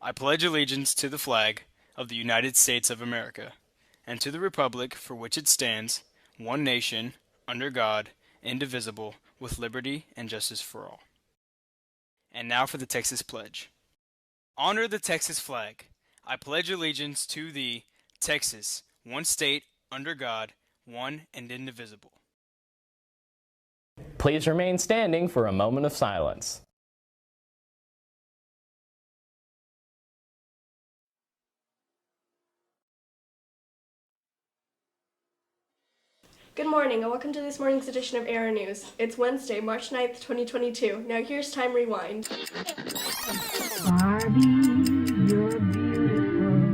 I pledge allegiance to the flag of the United States of America, and to the republic for which it stands, one nation, under God, indivisible, with liberty and justice for all. And now for the Texas Pledge. Honor the Texas flag. I pledge allegiance to the Texas, one state, under God, one and indivisible. Please remain standing for a moment of silence. Good morning and welcome to this morning's edition of AR News. It's Wednesday, March 9th, 2022. Now here's Time Rewind.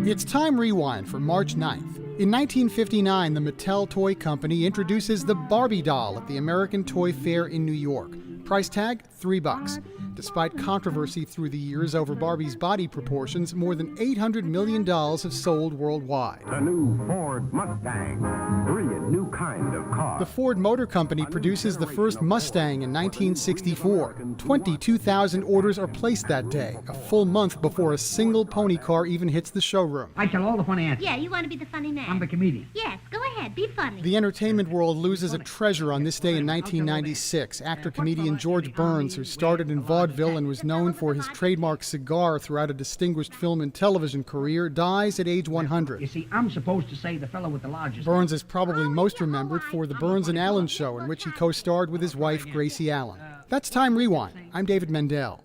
It's Time Rewind for March 9th. In 1959, the Mattel Toy Company introduces the Barbie doll at the American Toy Fair in New York. Price tag, $3. Despite controversy through the years over Barbie's body proportions, more than $800 million have sold worldwide. The new Ford Mustang, brilliant new kind of car. The Ford Motor Company produces the first Mustang in 1964. 22,000 orders are placed that day, a full month before a single pony car even hits the showroom. I tell all the funny answers. Yeah, you want to be the funny man. I'm the comedian. Yes, go ahead, be funny. The entertainment world loses a treasure on this day in 1996. Actor-comedian George Burns, who started in vaudeville and was known for his trademark cigar throughout a distinguished film and television career, dies at age 100. You see, I'm supposed to say the fellow with the largest. Burns is probably most remembered for The Burns and Allen Show, in which he co-starred with his wife, Gracie Allen. That's Time Rewind. I'm David Mendel.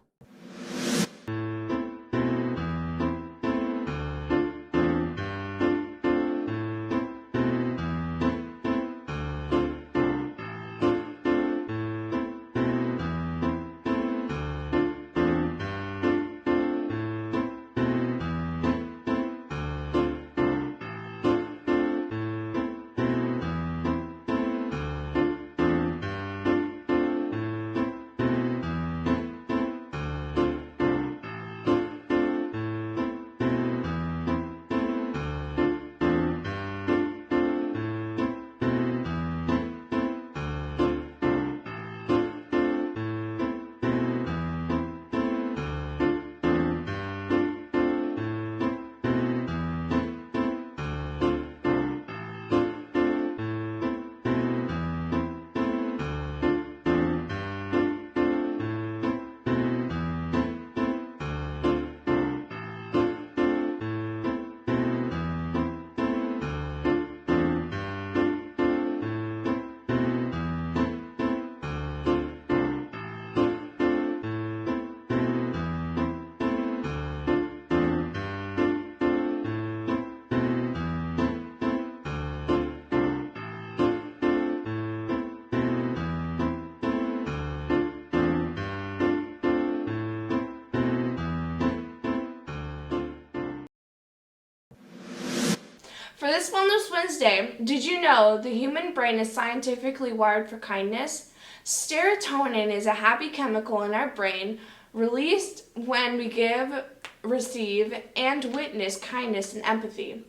For this Wellness Wednesday, did you know the human brain is scientifically wired for kindness? Serotonin is a happy chemical in our brain released when we give, receive, and witness kindness and empathy.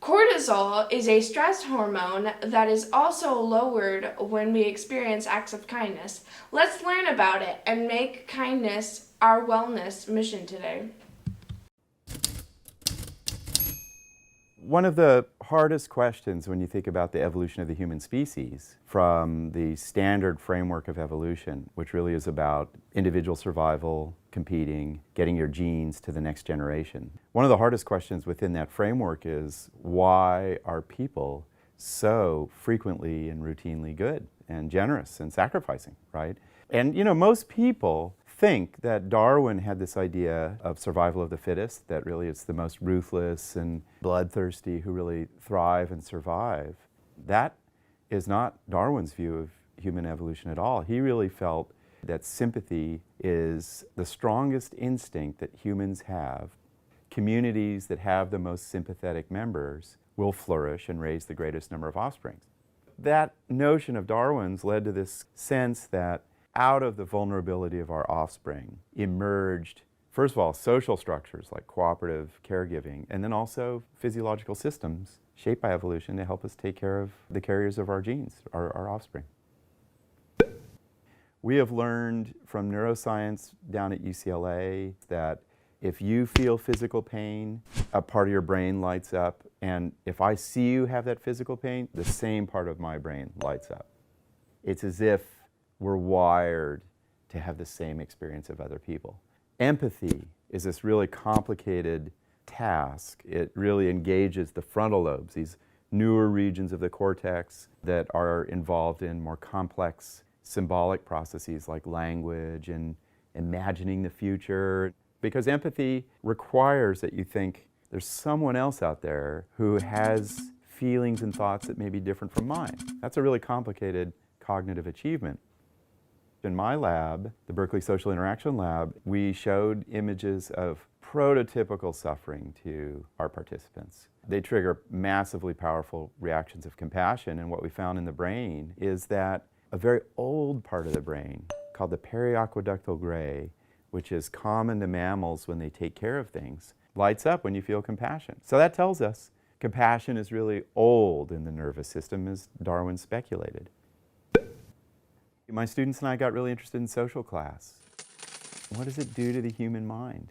Cortisol is a stress hormone that is also lowered when we experience acts of kindness. Let's learn about it and make kindness our wellness mission today. One of the hardest questions when you think about the evolution of the human species from the standard framework of evolution, which really is about individual survival, competing, getting your genes to the next generation. One of the hardest questions within that framework is, why are people so frequently and routinely good and generous and sacrificing, right? And you know, most people think that Darwin had this idea of survival of the fittest, that really it's the most ruthless and bloodthirsty who really thrive and survive. That is not Darwin's view of human evolution at all. He really felt that sympathy is the strongest instinct that humans have. Communities that have the most sympathetic members will flourish and raise the greatest number of offspring. That notion of Darwin's led to this sense that out of the vulnerability of our offspring emerged, first of all, social structures like cooperative caregiving, and then also physiological systems shaped by evolution to help us take care of the carriers of our genes, our offspring. We have learned from neuroscience down at UCLA that if you feel physical pain, a part of your brain lights up, and if I see you have that physical pain, the same part of my brain lights up. It's as if we're wired to have the same experience of other people. Empathy is this really complicated task. It really engages the frontal lobes, these newer regions of the cortex that are involved in more complex symbolic processes like language and imagining the future. Because empathy requires that you think there's someone else out there who has feelings and thoughts that may be different from mine. That's a really complicated cognitive achievement. In my lab, the Berkeley Social Interaction Lab, we showed images of prototypical suffering to our participants. They trigger massively powerful reactions of compassion, and what we found in the brain is that a very old part of the brain called the periaqueductal gray, which is common to mammals when they take care of things, lights up when you feel compassion. So that tells us compassion is really old in the nervous system, as Darwin speculated. My students and I got really interested in social class. What does it do to the human mind?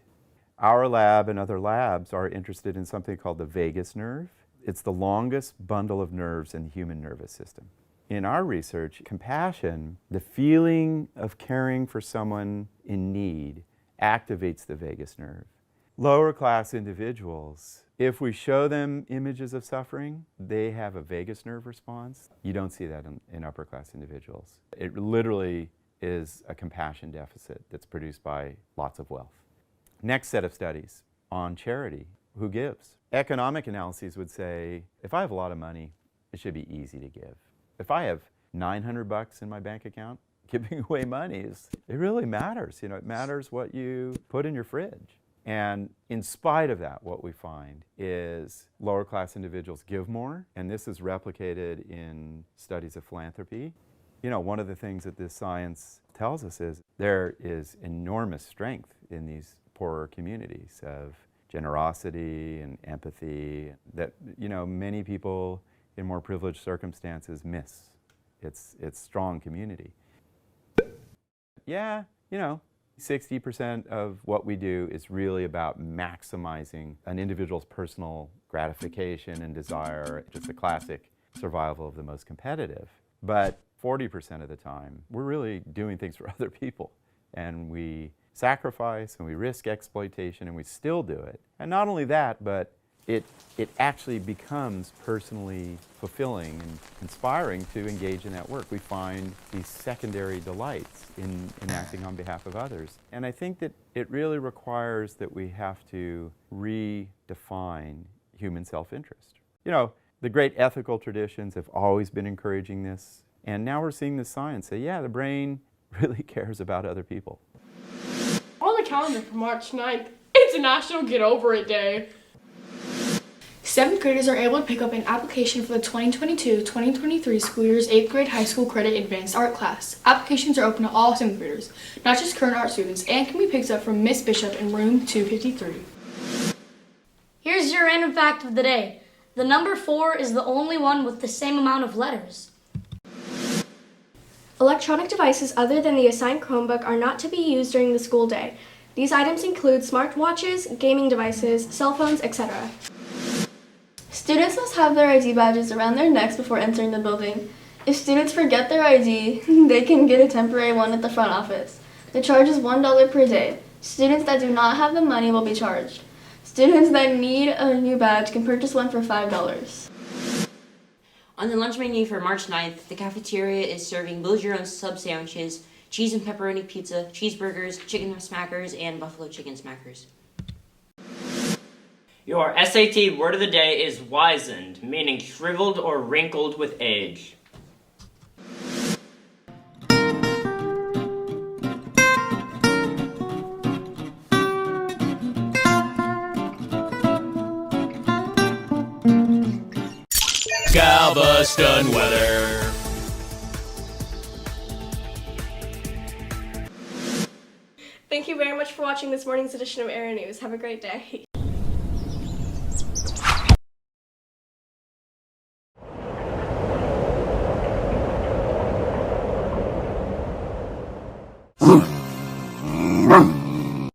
Our lab and other labs are interested in something called the vagus nerve. It's the longest bundle of nerves in the human nervous system. In our research, compassion, the feeling of caring for someone in need, activates the vagus nerve. Lower class individuals, if we show them images of suffering, they have a vagus nerve response. You don't see that in upper class individuals. It literally is a compassion deficit that's produced by lots of wealth. Next set of studies on charity. Who gives? Economic analyses would say, if I have a lot of money, it should be easy to give. If I have $900 in my bank account, giving away money it really matters. It matters what you put in your fridge. And in spite of that, what we find is lower class individuals give more, and this is replicated in studies of philanthropy. One of the things that this science tells us is there is enormous strength in these poorer communities of generosity and empathy that, many people in more privileged circumstances miss. It's strong community. Yeah, 60% of what we do is really about maximizing an individual's personal gratification and desire, just a classic survival of the most competitive. But 40% of the time, we're really doing things for other people. And we sacrifice and we risk exploitation and we still do it. And not only that, but it actually becomes personally fulfilling and inspiring to engage in that work. We find these secondary delights in acting on behalf of others. And I think that it really requires that we have to redefine human self-interest. The great ethical traditions have always been encouraging this. And now we're seeing the science say, yeah, the brain really cares about other people. On the calendar for March 9th, it's a National Get Over It Day. 7th graders are able to pick up an application for the 2022-2023 school year's 8th grade high school credit advanced art class. Applications are open to all 7th graders, not just current art students, and can be picked up from Miss Bishop in room 253. Here's your random fact of the day. The number 4 is the only one with the same amount of letters. Electronic devices other than the assigned Chromebook are not to be used during the school day. These items include smartwatches, gaming devices, cell phones, etc. Students must have their ID badges around their necks before entering the building. If students forget their ID, they can get a temporary one at the front office. The charge is $1 per day. Students that do not have the money will be charged. Students that need a new badge can purchase one for $5. On the lunch menu for March 9th, the cafeteria is serving build-your-own sub sandwiches, cheese and pepperoni pizza, cheeseburgers, chicken smackers, and buffalo chicken smackers. Your SAT word of the day is wizened, meaning shriveled or wrinkled with age. Galveston weather. Thank you very much for watching this morning's edition of Air News. Have a great day.